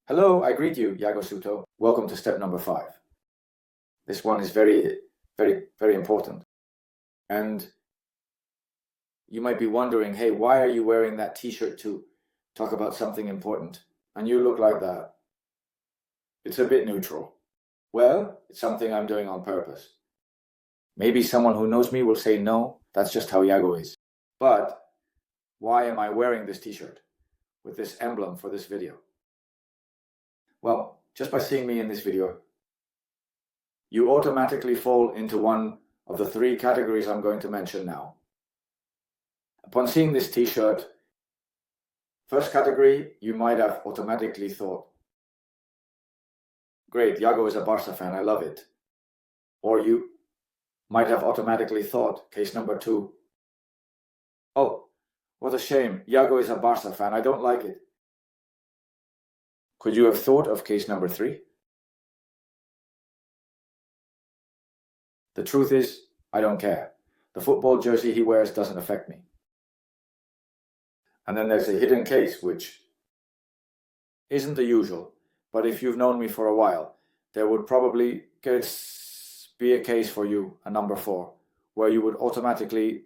Hello, I greet you, Iago Souto. Welcome to step number 5. This one is very, very important. And you might be wondering, hey, why are you wearing that t-shirt to talk about something important? And you look like that. It's a bit neutral. Well, it's something I'm doing on purpose. Maybe someone who knows me will say, no, that's just how Iago is. But why am I wearing this t-shirt with this emblem for this video? Well, just by seeing me in this video, you automatically fall into one of the 3 categories I'm going to mention now. Upon seeing this t-shirt, first category, you might have automatically thought, great, Iago is a Barca fan, I love it. Or you might have automatically thought, case number 2, oh, what a shame, Iago is a Barca fan, I don't like it. Could you have thought of case number 3? The truth is, I don't care. The football jersey he wears doesn't affect me. And then there's a hidden case, which isn't the usual, but if you've known me for a while, there would probably be a case for you, a number 4, where you would automatically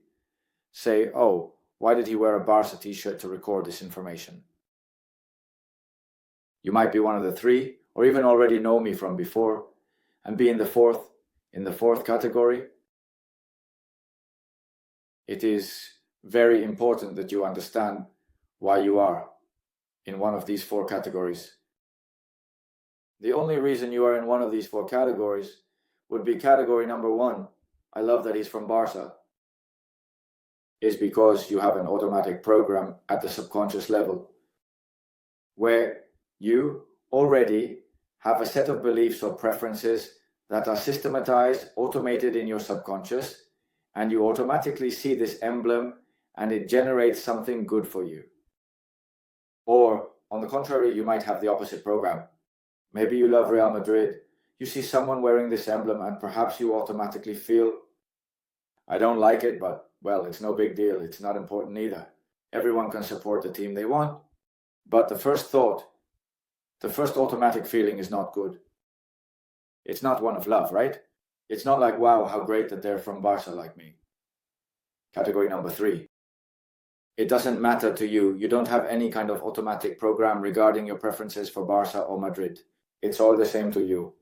say, oh, why did he wear a Barca t-shirt to record this information? You might be one of the 3, or even already know me from before, and be in the fourth category. It is very important that you understand why you are in one of these 4 categories. The only reason you are in one of these 4 categories would be category number 1, I love that he's from Barca, is because you have an automatic program at the subconscious level where you already have a set of beliefs or preferences that are systematized, automated in your subconscious, and you automatically see this emblem and it generates something good for you. Or, on the contrary, you might have the opposite program. Maybe you love Real Madrid, you see someone wearing this emblem and perhaps you automatically feel, I don't like it, but, well, it's no big deal, it's not important either. Everyone can support the team they want. But the first automatic feeling is not good. It's not one of love, right? It's not like, wow, how great that they're from Barca like me. Category number 3. It doesn't matter to you. You don't have any kind of automatic program regarding your preferences for Barca or Madrid. It's all the same to you.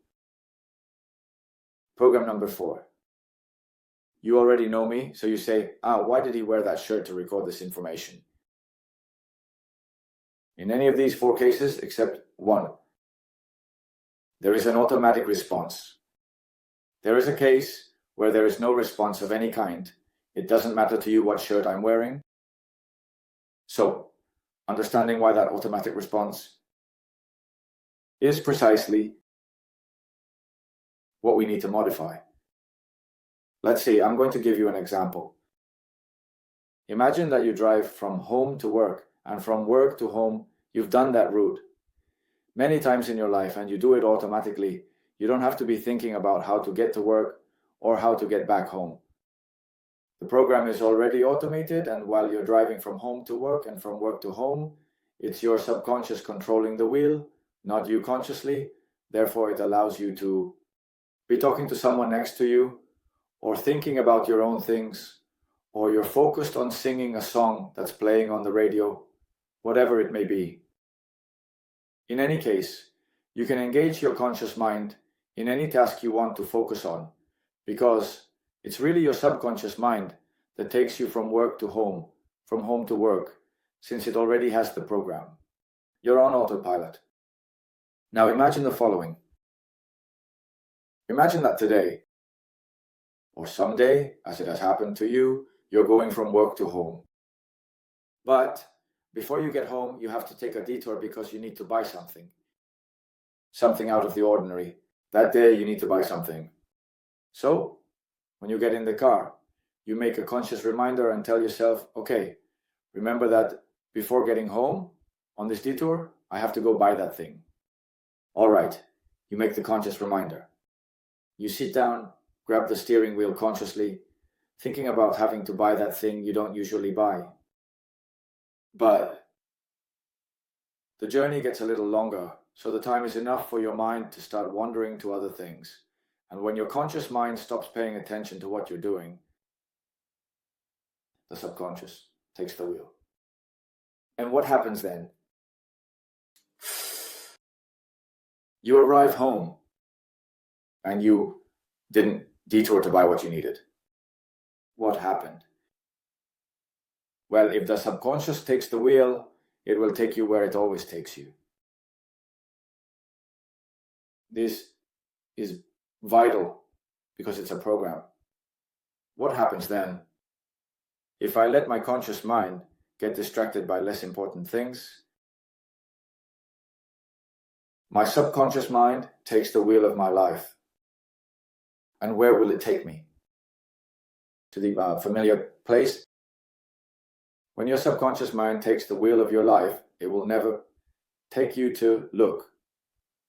Program number 4. You already know me, so you say, why did he wear that shirt to record this information? In any of these 4 cases, except 1, there is an automatic response. There is a case where there is no response of any kind. It doesn't matter to you what shirt I'm wearing. So, understanding why that automatic response is precisely what we need to modify. Let's see, I'm going to give you an example. Imagine that you drive from home to work, and from work to home, you've done that route many times in your life, and you do it automatically. You don't have to be thinking about how to get to work or how to get back home. The program is already automated, and while you're driving from home to work and from work to home, it's your subconscious controlling the wheel, not you consciously. Therefore, it allows you to be talking to someone next to you, or thinking about your own things, or you're focused on singing a song that's playing on the radio, whatever it may be. In any case, you can engage your conscious mind in any task you want to focus on, because it's really your subconscious mind that takes you from work to home, from home to work, since it already has the program. You're on autopilot. Now imagine the following. Imagine that today, or someday, as it has happened to you, you're going from work to home. But before you get home, you have to take a detour because you need to buy something. Something out of the ordinary. That day you need to buy something. So, when you get in the car, you make a conscious reminder and tell yourself, okay, remember that before getting home on this detour, I have to go buy that thing. All right, you make the conscious reminder. You sit down, grab the steering wheel consciously, thinking about having to buy that thing you don't usually buy. But the journey gets a little longer, so the time is enough for your mind to start wandering to other things. And when your conscious mind stops paying attention to what you're doing, the subconscious takes the wheel. And what happens then? You arrive home and you didn't detour to buy what you needed. What happened? Well, if the subconscious takes the wheel, it will take you where it always takes you. This is vital because it's a program. What happens then? If I let my conscious mind get distracted by less important things, my subconscious mind takes the wheel of my life. And where will it take me? To the familiar place? When your subconscious mind takes the wheel of your life, it will never take you to, look,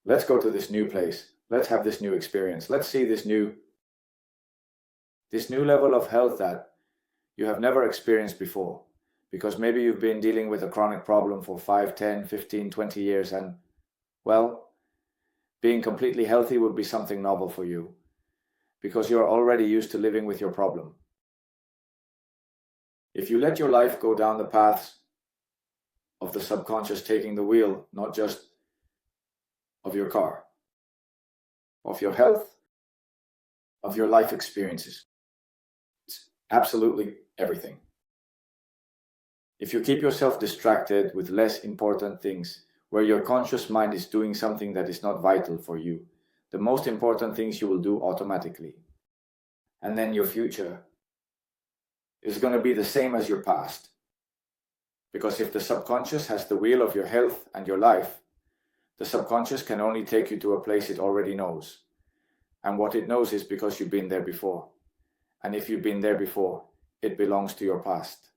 let's go to this new place. Let's have this new experience. Let's see this new level of health that you have never experienced before. Because maybe you've been dealing with a chronic problem for 5, 10, 15, 20 years and, well, being completely healthy would be something novel for you because you're already used to living with your problem. If you let your life go down the paths of the subconscious taking the wheel, not just of your car, of your health, of your life experiences, it's absolutely everything. If you keep yourself distracted with less important things, where your conscious mind is doing something that is not vital for you, the most important things you will do automatically. And then your future is going to be the same as your past. Because if the subconscious has the wheel of your health and your life, the subconscious can only take you to a place it already knows. And what it knows is because you've been there before. And if you've been there before, it belongs to your past.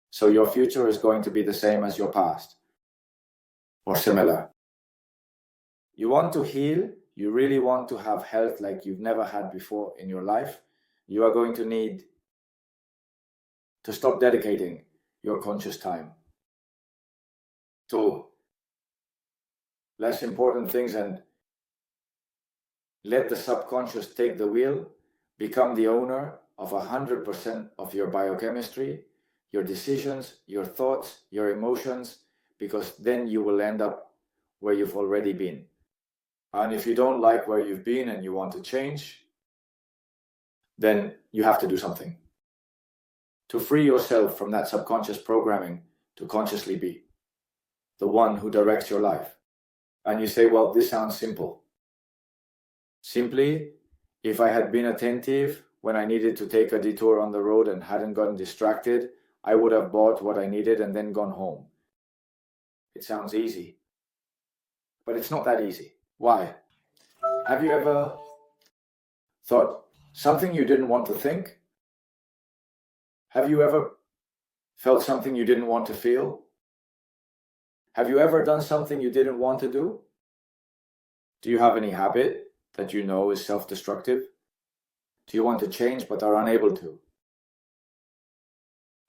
So your future is going to be the same as your past, or similar. You want to heal, you really want to have health like you've never had before in your life, you are going to need to stop dedicating your conscious time to less important things and let the subconscious take the wheel, become the owner of 100% of your biochemistry, your decisions, your thoughts, your emotions, because then you will end up where you've already been. And if you don't like where you've been and you want to change, then you have to do something to free yourself from that subconscious programming to consciously be the one who directs your life. And you say, well, this sounds simple. Simply, if I had been attentive when I needed to take a detour on the road and hadn't gotten distracted, I would have bought what I needed and then gone home. It sounds easy, but it's not that easy. Why? Have you ever thought something you didn't want to think? Have you ever felt something you didn't want to feel? Have you ever done something you didn't want to do? Do you have any habit that you know is self-destructive? Do you want to change but are unable to?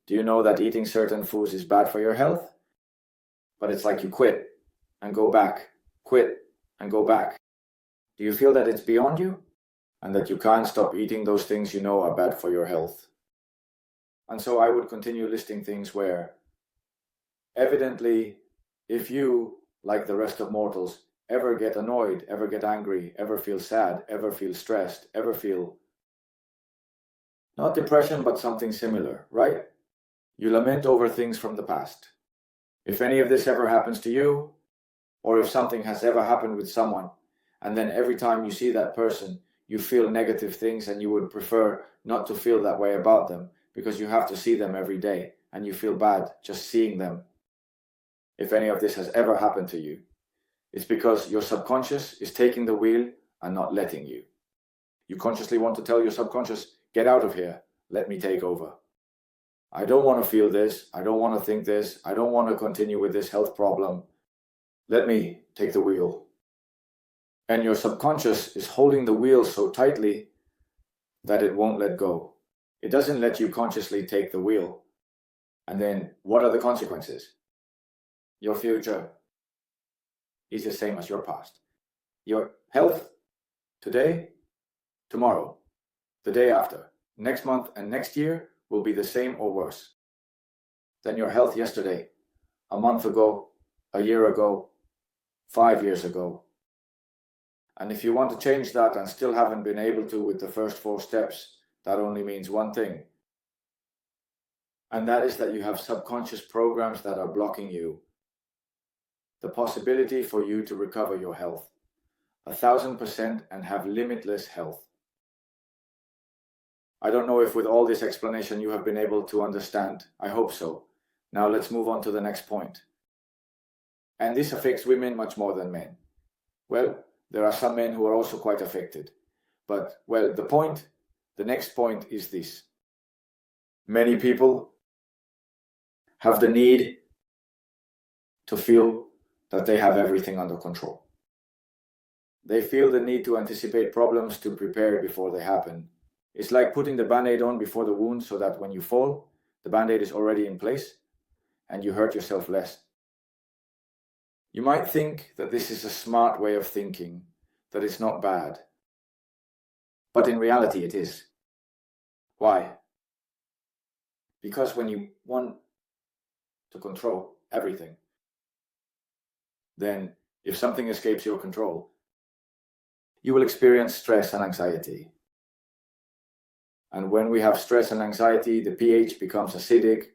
Do you know that eating certain foods is bad for your health? But it's like you quit and go back, quit and go back. Do you feel that it's beyond you and that you can't stop eating those things you know are bad for your health? And so I would continue listing things where, evidently, if you, like the rest of mortals, ever get annoyed, ever get angry, ever feel sad, ever feel stressed, ever feel not depression, but something similar, right? You lament over things from the past. If any of this ever happens to you, or if something has ever happened with someone, and then every time you see that person, you feel negative things and you would prefer not to feel that way about them because you have to see them every day and you feel bad just seeing them. If any of this has ever happened to you, it's because your subconscious is taking the wheel and not letting you. You consciously want to tell your subconscious, get out of here, let me take over. I don't want to feel this, I don't want to think this, I don't want to continue with this health problem. Let me take the wheel. And your subconscious is holding the wheel so tightly that it won't let go. It doesn't let you consciously take the wheel. And then what are the consequences? Your future is the same as your past. Your health today, tomorrow, the day after, next month, and next year will be the same or worse than your health yesterday, a month ago, a year ago, 5 years ago. And if you want to change that and still haven't been able to with the first 4 steps, that only means one thing. And that is that you have subconscious programs that are blocking you. The possibility for you to recover your health 1,000% and have limitless health. I don't know if with all this explanation you have been able to understand. I hope so. Now let's move on to the next point. And this affects women much more than men. Well, there are some men who are also quite affected. But, well, the next point is this. Many people have the need to feel that they have everything under control. They feel the need to anticipate problems, to prepare before they happen. It's like putting the Band-Aid on before the wound so that when you fall, the Band-Aid is already in place and you hurt yourself less. You might think that this is a smart way of thinking, that it's not bad. But in reality it is. Why? Because when you want to control everything, then if something escapes your control, you will experience stress and anxiety. And when we have stress and anxiety, the pH becomes acidic,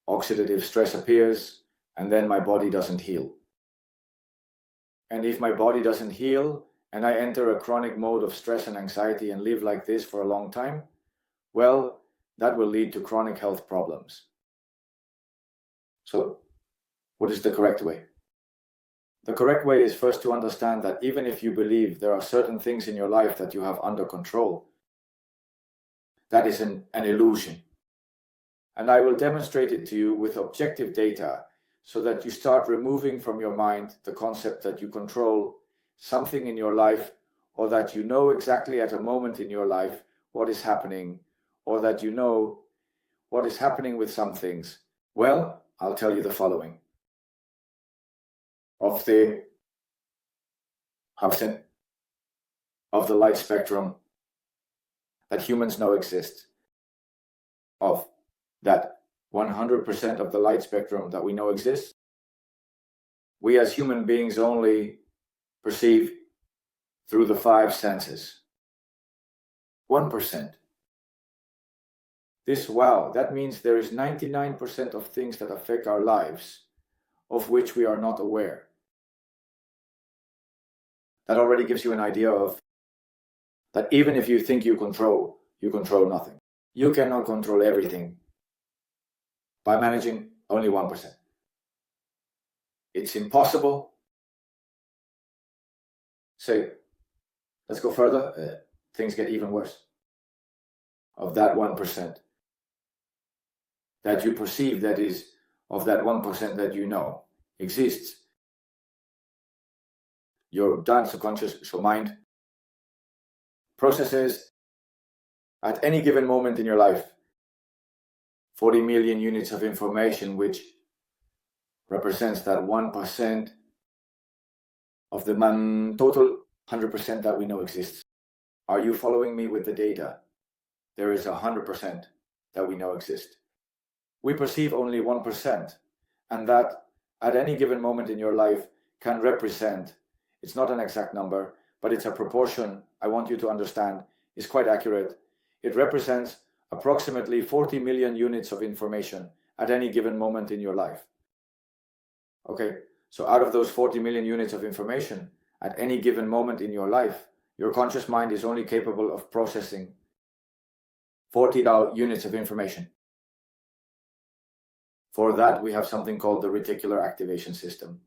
oxidative stress appears, and then my body doesn't heal. And if my body doesn't heal, and I enter a chronic mode of stress and anxiety and live like this for a long time, well, that will lead to chronic health problems. So, what is the correct way? The correct way is first to understand that even if you believe there are certain things in your life that you have under control, that is an illusion. And I will demonstrate it to you with objective data so that you start removing from your mind the concept that you control something in your life, or that you know exactly at a moment in your life what is happening, or that you know what is happening with some things. Well, I'll tell you the following. Of the light spectrum that humans know exists, of that 100% of the light spectrum that we know exists, we as human beings only perceive through the 5 senses. 1%. That means there is 99% of things that affect our lives of which we are not aware. That already gives you an idea of that even if you think you control nothing. You cannot control everything by managing only 1%. It's impossible. So, let's go further. Things get even worse. Of that 1% that you perceive, that is, of that 1% that you know exists, your subconscious, your mind, processes at any given moment in your life 40 million units of information, which represents that 1% of the total 100% that we know exists. Are you following me with the data? There is 100% that we know exists. We perceive only 1%, and that at any given moment in your life can represent, it's not an exact number, but it's a proportion I want you to understand is quite accurate. It represents approximately 40 million units of information at any given moment in your life. Okay, so out of those 40 million units of information at any given moment in your life, your conscious mind is only capable of processing 40 units of information. For that, we have something called the reticular activation system,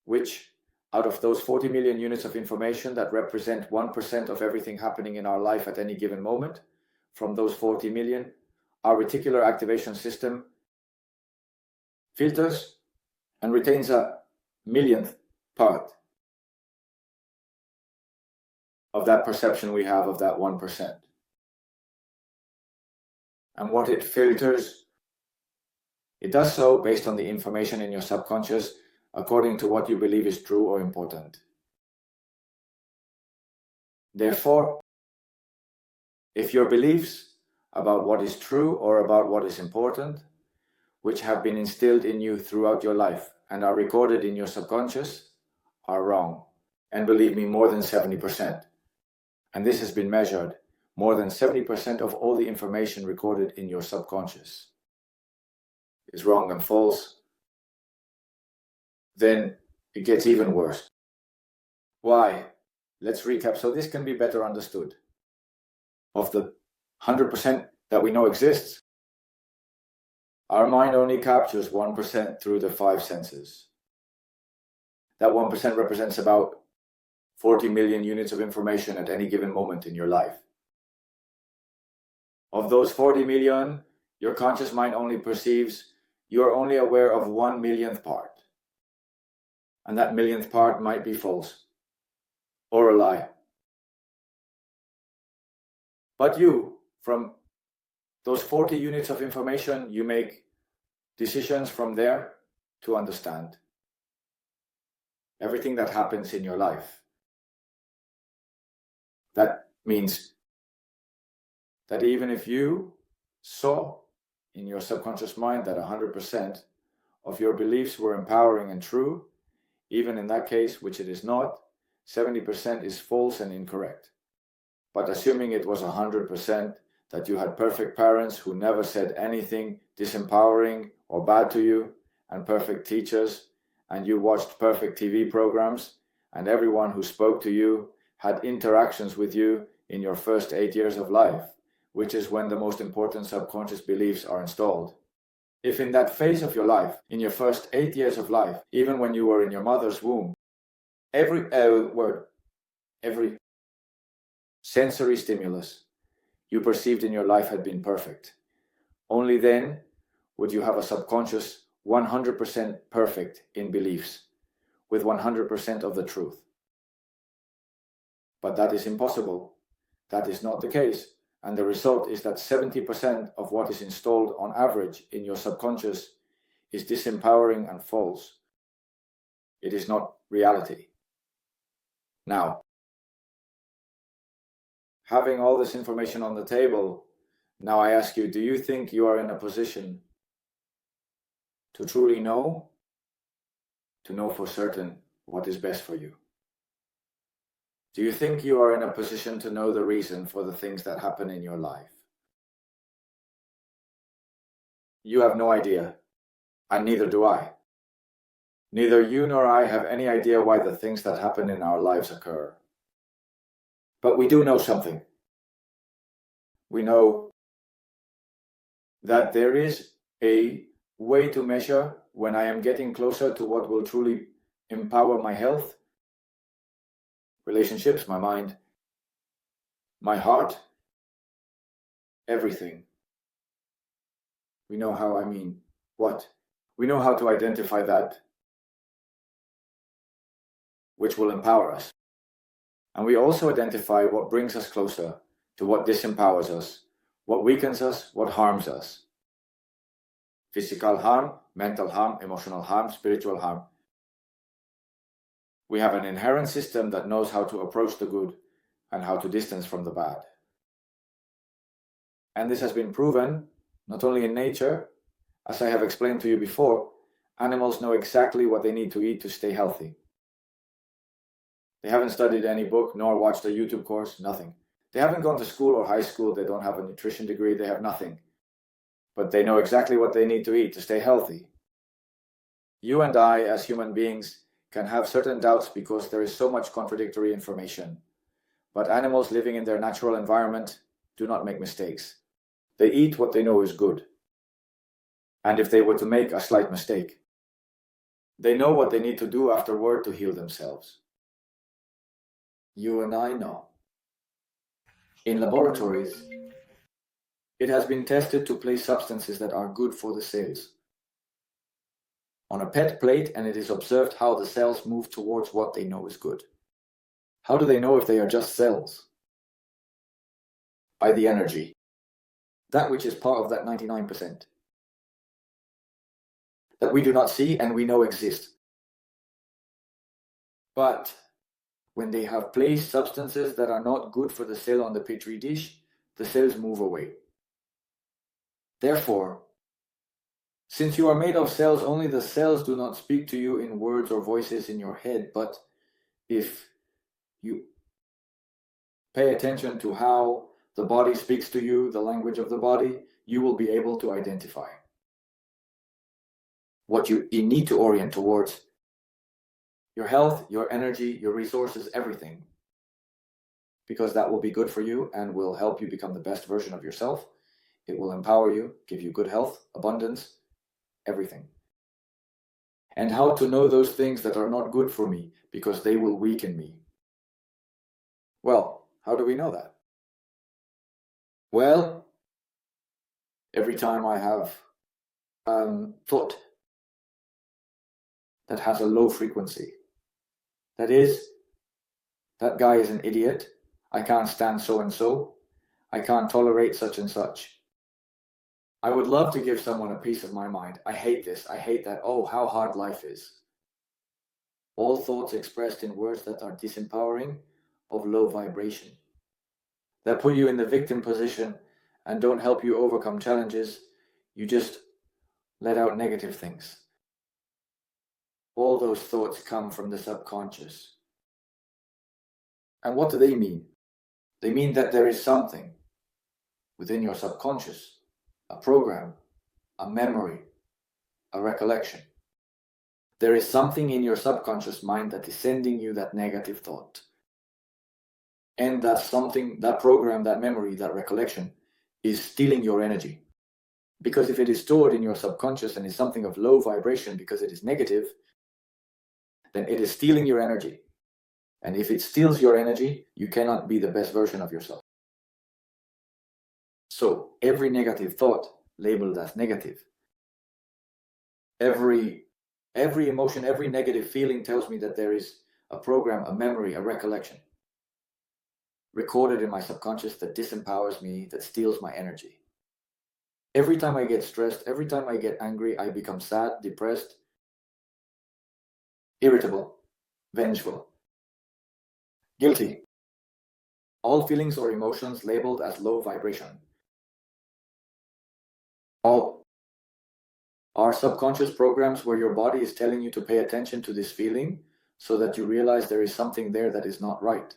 which out of those 40 million units of information that represent 1% of everything happening in our life at any given moment, from those 40 million, our reticular activation system filters and retains a millionth part of that perception we have of that 1%. And what it filters It does so based on the information in your subconscious according to what you believe is true or important. Therefore, if your beliefs about what is true or about what is important, which have been instilled in you throughout your life and are recorded in your subconscious, are wrong, and believe me, more than 70%. And this has been measured. More than 70% of all the information recorded in your subconscious is wrong and false. Then it gets even worse. Why? Let's recap so this can be better understood. Of the 100% that we know exists, our mind only captures 1% through the 5 senses. That 1% represents about 40 million units of information at any given moment in your life. Of those 40 million, your conscious mind only perceives, you are only aware of 1/1,000,000th part. And that millionth part might be false or a lie. But you, from those 40 units of information, you make decisions from there to understand everything that happens in your life. That means that even if you saw in your subconscious mind that 100% of your beliefs were empowering and true, even in that case, which it is not, 70% is false and incorrect. But assuming it was 100%, that you had perfect parents who never said anything disempowering or bad to you, and perfect teachers, and you watched perfect TV programs, and everyone who spoke to you had interactions with you in your first 8 years of life, which is when the most important subconscious beliefs are installed. If in that phase of your life, in your first 8 years of life, even when you were in your mother's womb, every sensory stimulus you perceived in your life had been perfect, only then would you have a subconscious 100% perfect in beliefs, with 100% of the truth. But that is impossible. That is not the case. And the result is that 70% of what is installed on average in your subconscious is disempowering and false. It is not reality. Now, having all this information on the table, now I ask you, do you think you are in a position to truly know, to know for certain what is best for you? Do you think you are in a position to know the reason for the things that happen in your life? You have no idea, and neither do I. Neither you nor I have any idea why the things that happen in our lives occur. But we do know something. We know that there is a way to measure when I am getting closer to what will truly empower my health, relationships, my mind, my heart, everything. We know how, what? We know how to identify that which will empower us. And we also identify what brings us closer to what disempowers us, what weakens us, what harms us. Physical harm, mental harm, emotional harm, spiritual harm. We have an inherent system that knows how to approach the good and how to distance from the bad. And this has been proven not only in nature, as I have explained to you before, animals know exactly what they need to eat to stay healthy. They haven't studied any book nor watched a YouTube course, nothing. They haven't gone to school or high school, they don't have a nutrition degree, they have nothing. But they know exactly what they need to eat to stay healthy. You and I, as human beings, can have certain doubts because there is so much contradictory information. But animals living in their natural environment do not make mistakes. They eat what they know is good. And if they were to make a slight mistake, they know what they need to do afterward to heal themselves. You and I know. In laboratories, it has been tested to place substances that are good for the cells on a PET plate, and it is observed how the cells move towards what they know is good. How do they know if they are just cells? By the energy. That which is part of that 99%. that we do not see and we know exist. But when they have placed substances that are not good for the cell on the petri dish, the cells move away. Therefore, since you are made of cells, only the cells do not speak to you in words or voices in your head, but if you pay attention to how the body speaks to you, the language of the body, you will be able to identify what you need to orient towards: your health, your energy, your resources, everything. Because that will be good for you and will help you become the best version of yourself. It will empower you, give you good health, abundance, everything. And how to know those things that are not good for me, because they will weaken me. Well, how do we know that? Well, every time I have thought that has a low frequency, that is, that guy is an idiot, I can't stand so and so, I can't tolerate such and such. I would love to give someone a piece of my mind. I hate this, I hate that, oh, how hard life is. All thoughts expressed in words that are disempowering, of low vibration, that put you in the victim position and don't help you overcome challenges. You just let out negative things. All those thoughts come from the subconscious. And what do they mean? They mean that there is something within your subconscious, a program, a memory, a recollection. There is something in your subconscious mind that is sending you that negative thought. And that something, that program, that memory, that recollection is stealing your energy. Because if it is stored in your subconscious and is something of low vibration because it is negative, then it is stealing your energy. And if it steals your energy, you cannot be the best version of yourself. So every negative thought labeled as negative, every emotion, every negative feeling tells me that there is a program, a memory, a recollection recorded in my subconscious that disempowers me, that steals my energy. Every time I get stressed, every time I get angry, I become sad, depressed, irritable, vengeful, guilty. All feelings or emotions labeled as low vibration. All are subconscious programs where your body is telling you to pay attention to this feeling so that you realize there is something there that is not right.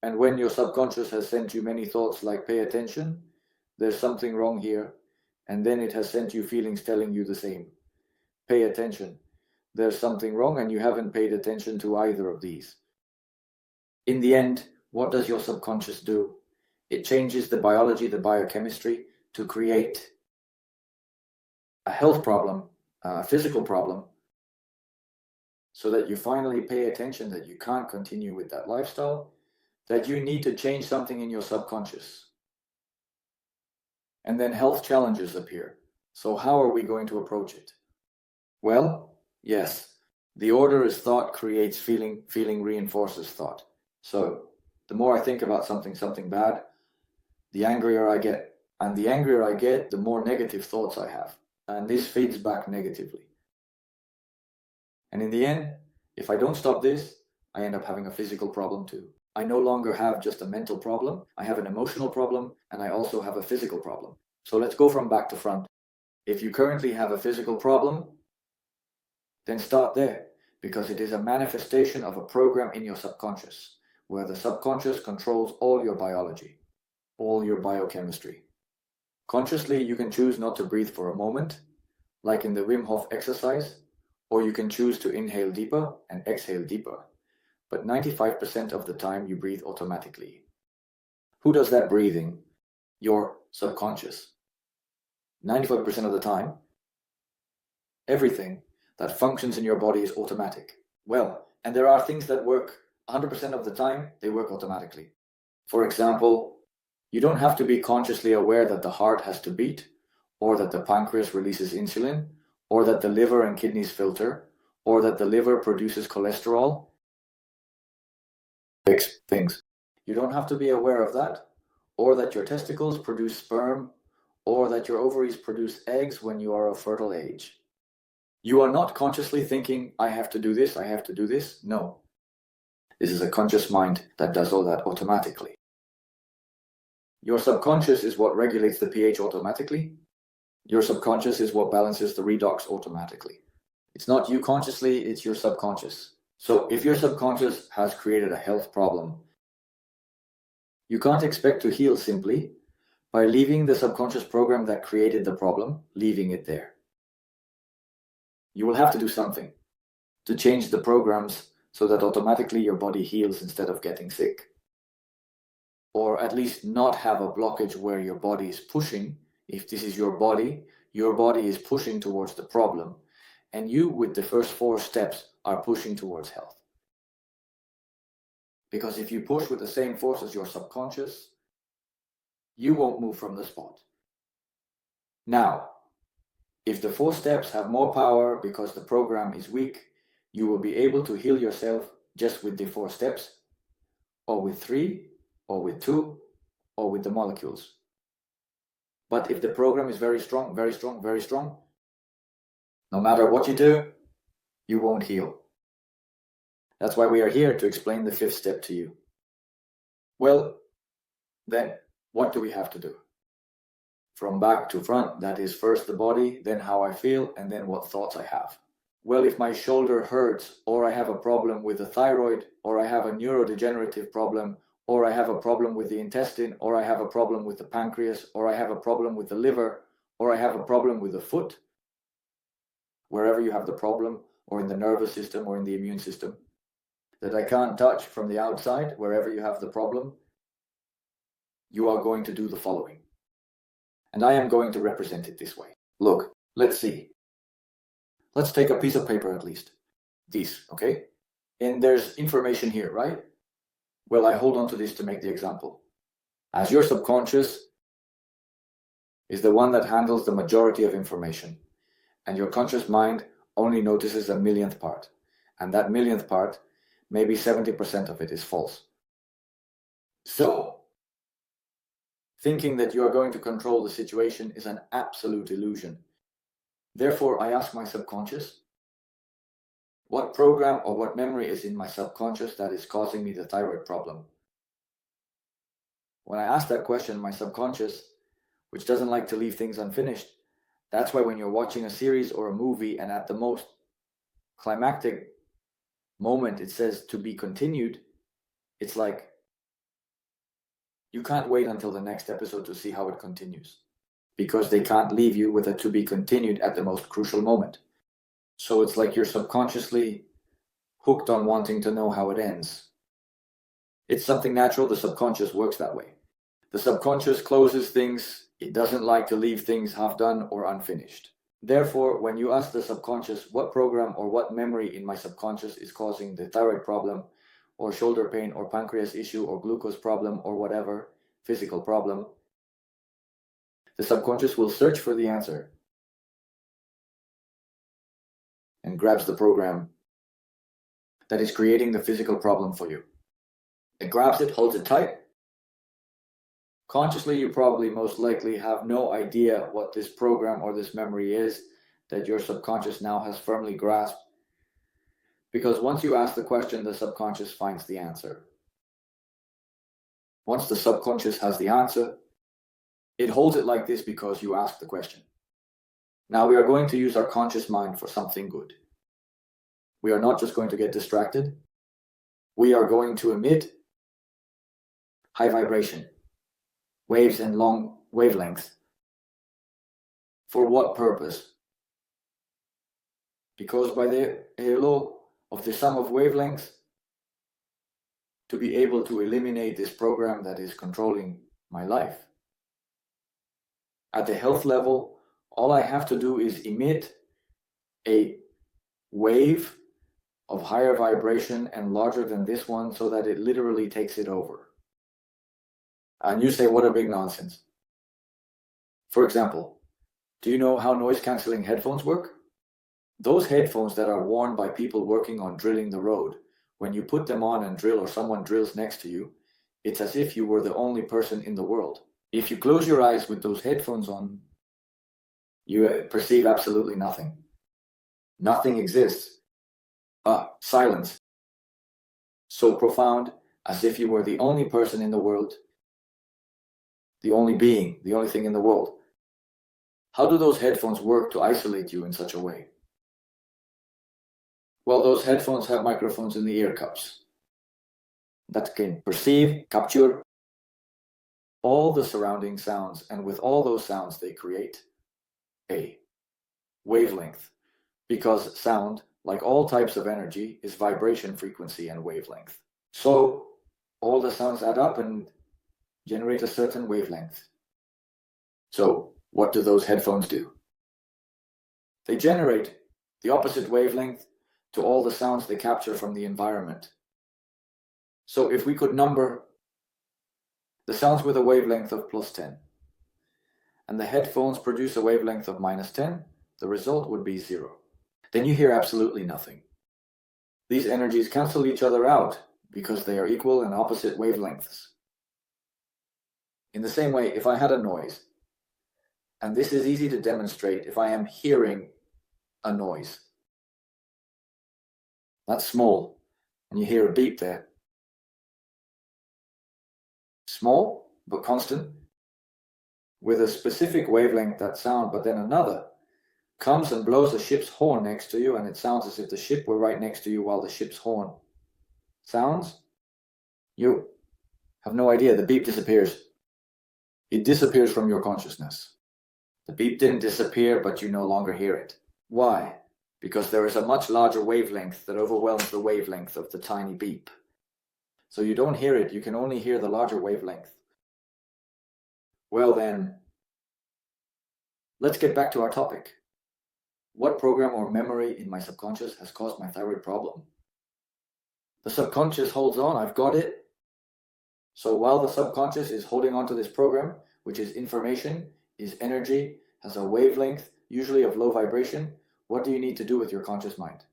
And when your subconscious has sent you many thoughts like pay attention, there's something wrong here, and then it has sent you feelings telling you the same. Pay attention. There's something wrong and you haven't paid attention to either of these. In the end, what does your subconscious do? It changes the biology, the biochemistry to create a health problem, a physical problem, so that you finally pay attention that you can't continue with that lifestyle, that you need to change something in your subconscious. And then health challenges appear. So how are we going to approach it? Well, yes, the order is thought creates feeling, feeling reinforces thought. So the more I think about something bad, the angrier I get. And the angrier I get, the more negative thoughts I have. And this feeds back negatively. And in the end, if I don't stop this, I end up having a physical problem too. I no longer have just a mental problem, I have an emotional problem, and I also have a physical problem. So let's go from back to front. If you currently have a physical problem, then start there, because it is a manifestation of a program in your subconscious, where the subconscious controls all your biology, all your biochemistry. Consciously, you can choose not to breathe for a moment, like in the Wim Hof exercise, or you can choose to inhale deeper and exhale deeper. But 95% of the time you breathe automatically. Who does that breathing? Your subconscious. 95% of the time, everything that functions in your body is automatic. Well, and there are things that work 100% of the time, they work automatically. For example, you don't have to be consciously aware that the heart has to beat, or that the pancreas releases insulin, or that the liver and kidneys filter, or that the liver produces cholesterol. Things. You don't have to be aware of that, or that your testicles produce sperm, or that your ovaries produce eggs when you are of fertile age. You are not consciously thinking, I have to do this, I have to do this. No. This is a conscious mind that does all that automatically. Your subconscious is what regulates the pH automatically. Your subconscious is what balances the redox automatically. It's not you consciously, it's your subconscious. So if your subconscious has created a health problem, you can't expect to heal simply by leaving the subconscious program that created the problem, leaving it there. You will have to do something to change the programs so that automatically your body heals instead of getting sick. Or at least not have a blockage where your body is pushing. If this is your body is pushing towards the problem, and you, with the first 4 steps, are pushing towards health. Because if you push with the same force as your subconscious, you won't move from the spot. Now, if the 4 steps have more power because the program is weak, you will be able to heal yourself just with the 4 steps, or with 3, or with 2, or with the molecules. But if the program is very strong, very strong, very strong, no matter what you do, you won't heal. That's why we are here, to explain the 5th step to you. Well, then, what do we have to do? From back to front, that is first the body, then how I feel, and then what thoughts I have. Well, if my shoulder hurts, or I have a problem with the thyroid, or I have a neurodegenerative problem, or I have a problem with the intestine, or I have a problem with the pancreas, or I have a problem with the liver, or I have a problem with the foot, wherever you have the problem, or in the nervous system, or in the immune system, that I can't touch from the outside, wherever you have the problem, you are going to do the following. And I am going to represent it this way. Look, let's see. Let's take a piece of paper at least. This, okay? And there's information here, right? Well, I hold on to this to make the example. As your subconscious is the one that handles the majority of information, and your conscious mind only notices a millionth part, and that millionth part, maybe 70% of it is false. So, thinking that you are going to control the situation is an absolute illusion. Therefore, I ask my subconscious, what program or what memory is in my subconscious that is causing me the thyroid problem? When I ask that question, my subconscious, which doesn't like to leave things unfinished, that's why when you're watching a series or a movie and at the most climactic moment it says to be continued, it's like you can't wait until the next episode to see how it continues, because they can't leave you with a to be continued at the most crucial moment. So it's like you're subconsciously hooked on wanting to know how it ends. It's something natural, the subconscious works that way. The subconscious closes things, it doesn't like to leave things half done or unfinished. Therefore, when you ask the subconscious what program or what memory in my subconscious is causing the thyroid problem, or shoulder pain, or pancreas issue, or glucose problem, or whatever physical problem, the subconscious will search for the answer and grabs the program that is creating the physical problem for you. It grabs it, holds it tight. Consciously, you probably most likely have no idea what this program or this memory is that your subconscious now has firmly grasped, because once you ask the question, the subconscious finds the answer. Once the subconscious has the answer, it holds it like this because you asked the question. Now we are going to use our conscious mind for something good. We are not just going to get distracted. We are going to emit high vibration, waves and long wavelengths. For what purpose? Because by the halo of the sum of wavelengths, to be able to eliminate this program that is controlling my life. At the health level, all I have to do is emit a wave of higher vibration and larger than this one so that it literally takes it over. And you say, what a big nonsense. For example, do you know how noise-canceling headphones work? Those headphones that are worn by people working on drilling the road, when you put them on and drill or someone drills next to you, it's as if you were the only person in the world. If you close your eyes with those headphones on, you perceive absolutely nothing. Nothing exists. Silence. So profound, as if you were the only person in the world, the only being, the only thing in the world. How do those headphones work to isolate you in such a way? Well, those headphones have microphones in the ear cups that can perceive, capture all the surrounding sounds, and with all those sounds they create a wavelength, because sound, like all types of energy, is vibration, frequency, and wavelength. So all the sounds add up and generate a certain wavelength. So what do those headphones do? They generate the opposite wavelength to all the sounds they capture from the environment. So if we could number the sounds with a wavelength of +10, and the headphones produce a wavelength of -10, the result would be 0. Then you hear absolutely nothing. These energies cancel each other out because they are equal and opposite wavelengths. In the same way, if I had a noise, and this is easy to demonstrate if I am hearing a noise. That's small, and you hear a beep there. Small, but constant, with a specific wavelength, that sound, but then another comes and blows a ship's horn next to you, and it sounds as if the ship were right next to you while the ship's horn sounds. You have no idea. The beep disappears. It disappears from your consciousness. The beep didn't disappear, but you no longer hear it. Why? Because there is a much larger wavelength that overwhelms the wavelength of the tiny beep. So you don't hear it, you can only hear the larger wavelength. Well then, let's get back to our topic. What program or memory in my subconscious has caused my thyroid problem? The subconscious holds on, I've got it. So while the subconscious is holding on to this program, which is information, is energy, has a wavelength, usually of low vibration, what do you need to do with your conscious mind?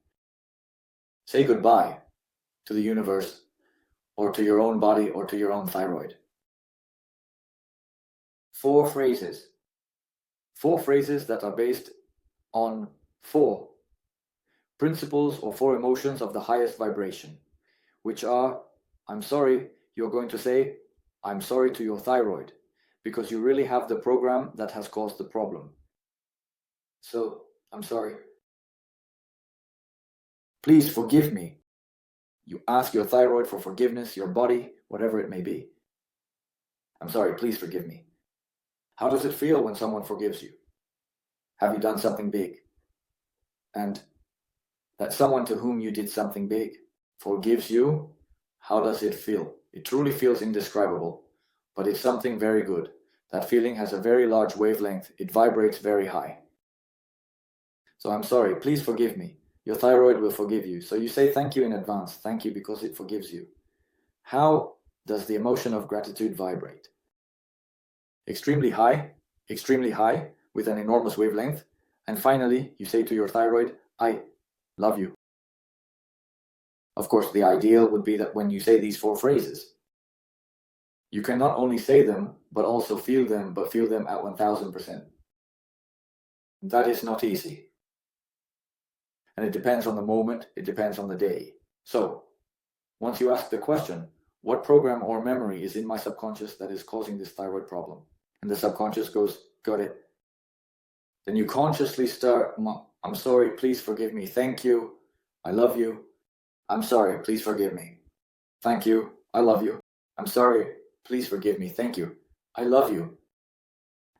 Say goodbye to the universe, or to your own body, or to your own thyroid. 4 phrases. 4 phrases that are based on 4 principles or 4 emotions of the highest vibration, which are, I'm sorry, you're going to say, I'm sorry to your thyroid, because you really have the program that has caused the problem. So, I'm sorry. Please forgive me. You ask your thyroid for forgiveness, your body, whatever it may be. I'm sorry, please forgive me. How does it feel when someone forgives you? Have you done something big? And that someone to whom you did something big forgives you, how does it feel? It truly feels indescribable, but it's something very good. That feeling has a very large wavelength. It vibrates very high. So I'm sorry, please forgive me. Your thyroid will forgive you. So you say thank you in advance. Thank you because it forgives you. How does the emotion of gratitude vibrate? Extremely high, with an enormous wavelength. And finally, you say to your thyroid, I love you. Of course, the ideal would be that when you say these 4 phrases, you can not only say them, but also feel them, but feel them at 1000%. That is not easy. And it depends on the moment, it depends on the day. So, once you ask the question, what program or memory is in my subconscious that is causing this thyroid problem? And the subconscious goes, got it. Then you consciously start, I'm sorry, please forgive me, thank you, I love you. I'm sorry, please forgive me. Thank you, I love you. I'm sorry, please forgive me, thank you, I love you.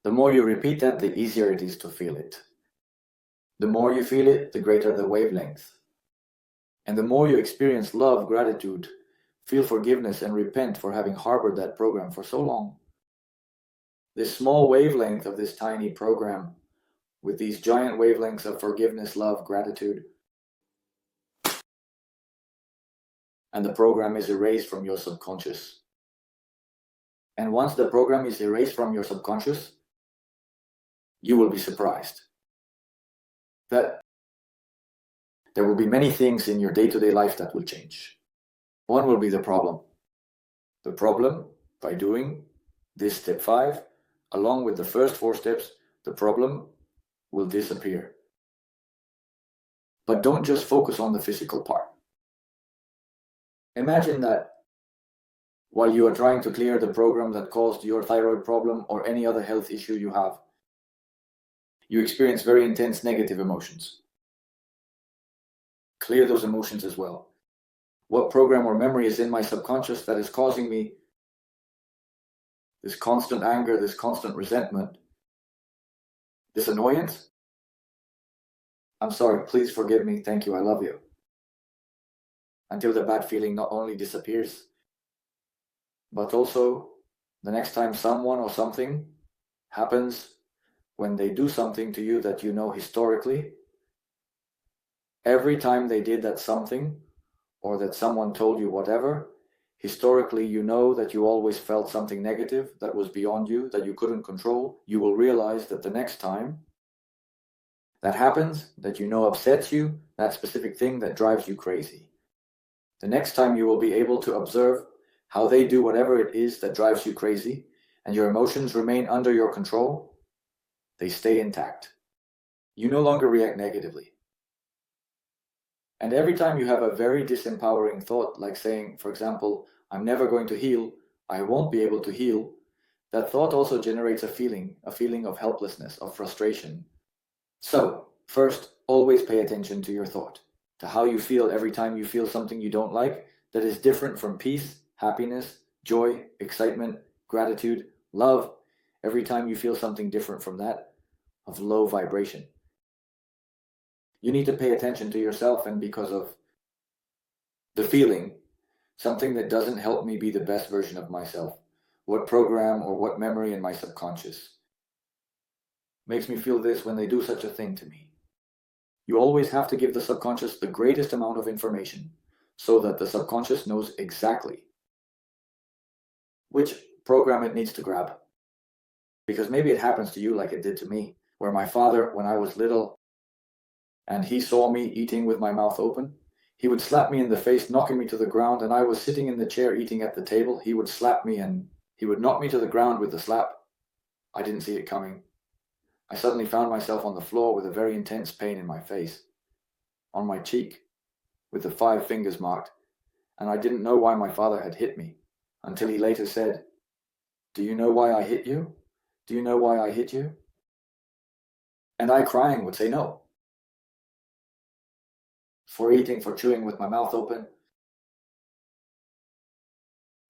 The more you repeat that, the easier it is to feel it. The more you feel it, the greater the wavelength. And the more you experience love, gratitude, feel forgiveness, and repent for having harbored that program for so long. This small wavelength of this tiny program, with these giant wavelengths of forgiveness, love, gratitude, and the program is erased from your subconscious. And once the program is erased from your subconscious, you will be surprised that there will be many things in your day-to-day life that will change. One will be the problem. The problem, by doing this step 5, along with the first 4 steps, the problem will disappear. But don't just focus on the physical part. Imagine that while you are trying to clear the program that caused your thyroid problem or any other health issue you have, you experience very intense negative emotions. Clear those emotions as well. What program or memory is in my subconscious that is causing me this constant anger, this constant resentment, this annoyance? I'm sorry, please forgive me, thank you, I love you. Until the bad feeling not only disappears, but also the next time someone or something happens, when they do something to you that you know historically, every time they did that something, or that someone told you whatever, historically you know that you always felt something negative that was beyond you, that you couldn't control. You will realize that the next time that happens, that you know upsets you, that specific thing that drives you crazy, the next time you will be able to observe how they do whatever it is that drives you crazy, and your emotions remain under your control. They stay intact. You no longer react negatively. And every time you have a very disempowering thought, like saying, for example, I'm never going to heal, I won't be able to heal, that thought also generates a feeling of helplessness, of frustration. So, first, always pay attention to your thought, to how you feel every time you feel something you don't like that is different from peace, happiness, joy, excitement, gratitude, love. Every time you feel something different from that, of low vibration. You need to pay attention to yourself, and because of the feeling, something that doesn't help me be the best version of myself, what program or what memory in my subconscious makes me feel this when they do such a thing to me. You always have to give the subconscious the greatest amount of information so that the subconscious knows exactly which program it needs to grab. Because maybe it happens to you like it did to me, where my father, when I was little, and he saw me eating with my mouth open, he would slap me in the face, knocking me to the ground, and I was sitting in the chair eating at the table. He would slap me and he would knock me to the ground with the slap. I didn't see it coming. I suddenly found myself on the floor with a very intense pain in my face, on my cheek, with the 5 fingers marked, and I didn't know why my father had hit me, until he later said, "Do you know why I hit you? Do you know why I hit you?" And I, crying, would say no. For eating, for chewing with my mouth open.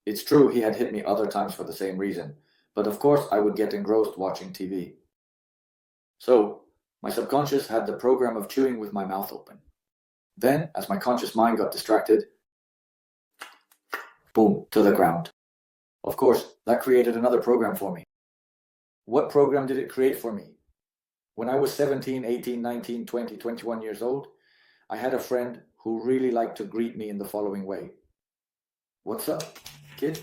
It's true he had hit me other times for the same reason, but of course I would get engrossed watching TV. So, my subconscious had the program of chewing with my mouth open. Then, as my conscious mind got distracted, boom, to the ground. Of course, that created another program for me. What program did it create for me? When I was 17, 18, 19, 20, 21 years old, I had a friend who really liked to greet me in the following way. "What's up, kid?"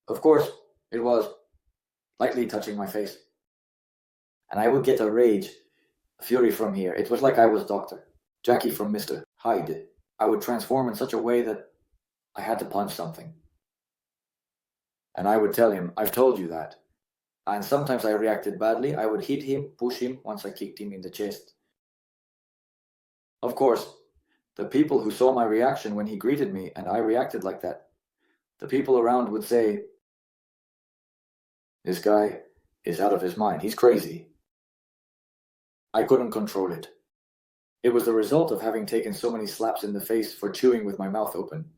Of course, it was lightly touching my face. And I would get a rage, a fury from here. It was like I was Dr. Jackie from Mr. Hyde. I would transform in such a way that I had to punch something. And I would tell him, "I've told you that." And sometimes I reacted badly. I would hit him, push him, once I kicked him in the chest. Of course, the people who saw my reaction when he greeted me and I reacted like that, the people around would say, "This guy is out of his mind. He's crazy." I couldn't control it. It was the result of having taken so many slaps in the face for chewing with my mouth open.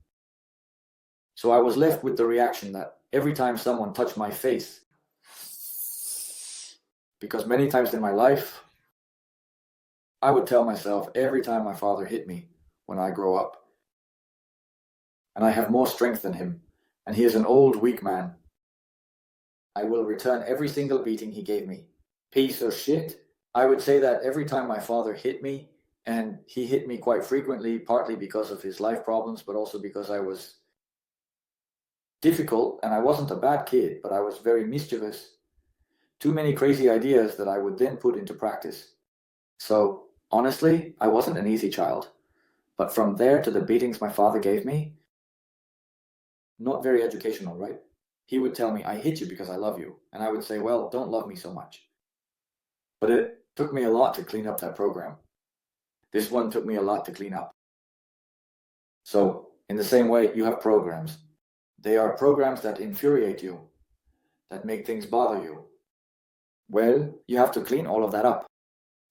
So I was left with the reaction that every time someone touched my face, because many times in my life, I would tell myself every time my father hit me when I grow up, and I have more strength than him, and he is an old, weak man, I will return every single beating he gave me. Piece of shit. I would say that every time my father hit me, and he hit me quite frequently, partly because of his life problems, but also because I was difficult, and I wasn't a bad kid, but I was very mischievous. Too many crazy ideas that I would then put into practice. So, honestly, I wasn't an easy child. But from there to the beatings my father gave me, not very educational, right? He would tell me, "I hit you because I love you." And I would say, "Well, don't love me so much." But it took me a lot to clean up that program. This one took me a lot to clean up. So, in the same way, you have programs. They are programs that infuriate you, that make things bother you. Well, you have to clean all of that up.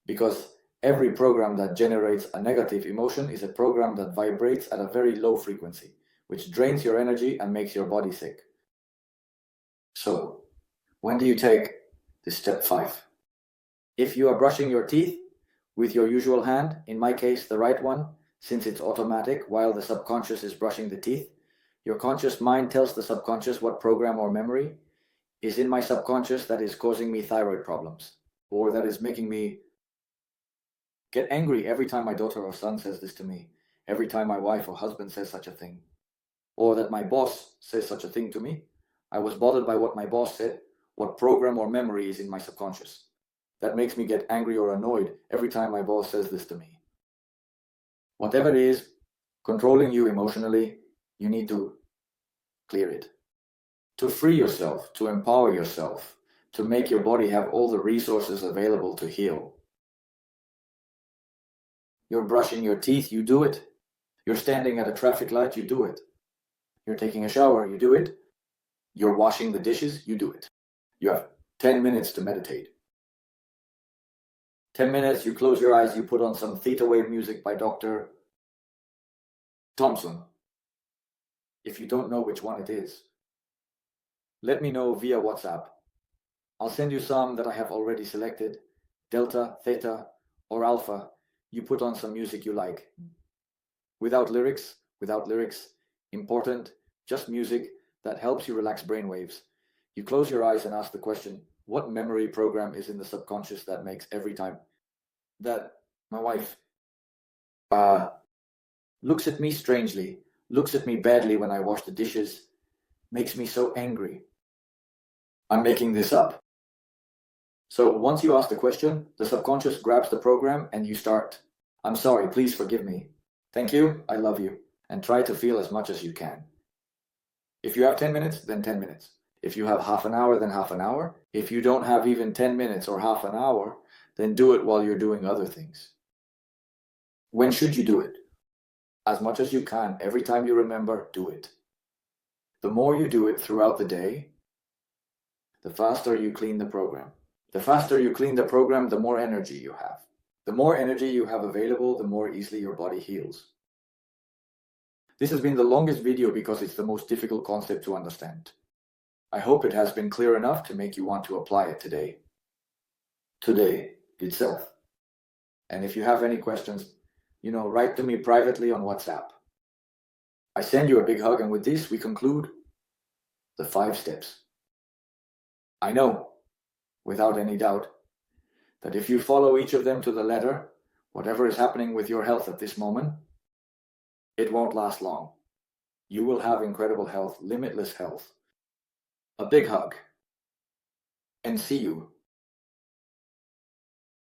Because every program that generates a negative emotion is a program that vibrates at a very low frequency, which drains your energy and makes your body sick. So, when do you take this step 5? If you are brushing your teeth with your usual hand, in my case the right one, since it's automatic while the subconscious is brushing the teeth, your conscious mind tells the subconscious what program or memory is in my subconscious that is causing me thyroid problems, or that is making me get angry every time my daughter or son says this to me, every time my wife or husband says such a thing, or that my boss says such a thing to me. I was bothered by what my boss said, what program or memory is in my subconscious. That makes me get angry or annoyed every time my boss says this to me. Whatever it is controlling you emotionally, you need to clear it. To free yourself, to empower yourself, to make your body have all the resources available to heal. You're brushing your teeth, you do it. You're standing at a traffic light, you do it. You're taking a shower, you do it. You're washing the dishes, you do it. You have 10 minutes to meditate. 10 minutes, you close your eyes, you put on some theta wave music by Dr. Thompson. If you don't know which one it is, let me know via WhatsApp. I'll send you some that I have already selected. Delta, theta, or alpha. You put on some music you like. Without lyrics, important, just music that helps you relax brainwaves. You close your eyes and ask the question, what memory program is in the subconscious that makes every time that my wife looks at me strangely, looks at me badly when I wash the dishes, makes me so angry? I'm making this up. So once you ask the question, the subconscious grabs the program and you start. I'm sorry, please forgive me. Thank you, I love you. And try to feel as much as you can. If you have 10 minutes, then 10 minutes. If you have half an hour, then half an hour. If you don't have even 10 minutes or half an hour, then do it while you're doing other things. When should you do it? As much as you can. Every time you remember, do it. The more you do it throughout the day, the faster you clean the program. The faster you clean the program, the more energy you have. The more energy you have available, the more easily your body heals. This has been the longest video because it's the most difficult concept to understand. I hope it has been clear enough to make you want to apply it today. Today itself. And if you have any questions, write to me privately on WhatsApp. I send you a big hug, and with this we conclude the 5 steps. I know, without any doubt, that if you follow each of them to the letter, whatever is happening with your health at this moment, it won't last long. You will have incredible health, limitless health. A big hug, and see you